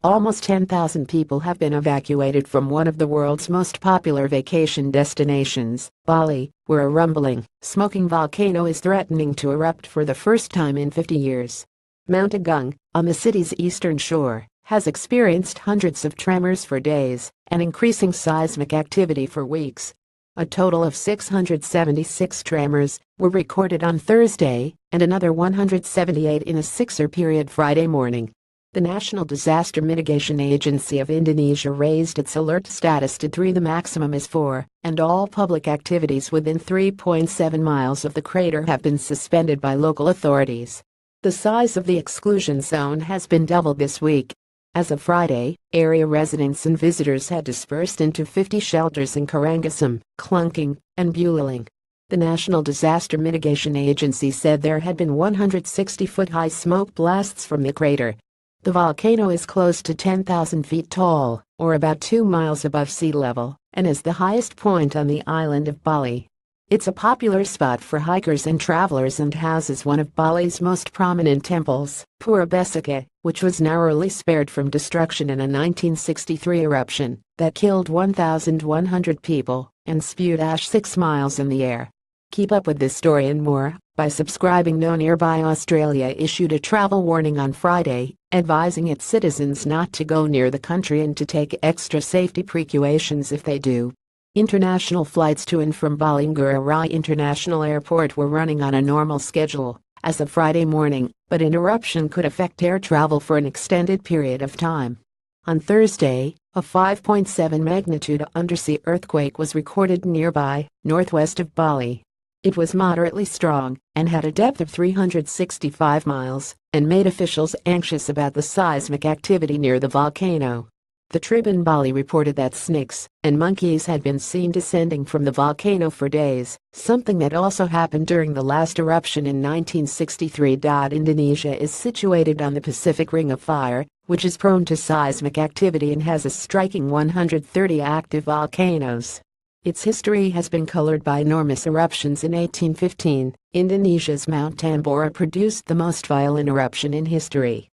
Almost 10,000 people have been evacuated from one of the world's most popular vacation destinations, Bali, where a rumbling, smoking volcano is threatening to erupt for the first time in 50 years. Mount Agung, on the city's eastern shore, has experienced hundreds of tremors for days and increasing seismic activity for weeks. A total of 676 tremors were recorded on Thursday and another 178 in a 6-hour period Friday morning. The National Disaster Mitigation Agency of Indonesia raised its alert status to 3. The maximum is 4, and all public activities within 3.7 miles of the crater have been suspended by local authorities. The size of the exclusion zone has been doubled this week. As of Friday, area residents and visitors had dispersed into 50 shelters in Karangasem, Klungkung, and Buliling. The National Disaster Mitigation Agency said there had been 160-foot-high smoke blasts from the crater. The volcano is close to 10,000 feet tall, or about 2 miles above sea level, and is the highest point on the island of Bali. It's a popular spot for hikers and travelers and houses one of Bali's most prominent temples, Pura Besaka, which was narrowly spared from destruction in a 1963 eruption that killed 1,100 people and spewed ash 6 miles in the air. Keep up with this story and more by subscribing. No Nearby Australia issued a travel warning on Friday, advising its citizens not to go near the country and to take extra safety precautions if they do. International flights to and from Bali Ngurah Rai International Airport were running on a normal schedule as of Friday morning, but an eruption could affect air travel for an extended period of time. On Thursday, a 5.7 magnitude undersea earthquake was recorded nearby, northwest of Bali. It was moderately strong and had a depth of 365 miles and made officials anxious about the seismic activity near the volcano. The Tribune Bali reported that snakes and monkeys had been seen descending from the volcano for days, something that also happened during the last eruption in 1963. Indonesia is situated on the Pacific Ring of Fire, which is prone to seismic activity and has a striking 130 active volcanoes. Its history has been colored by enormous eruptions. In 1815, Indonesia's Mount Tambora produced the most violent eruption in history.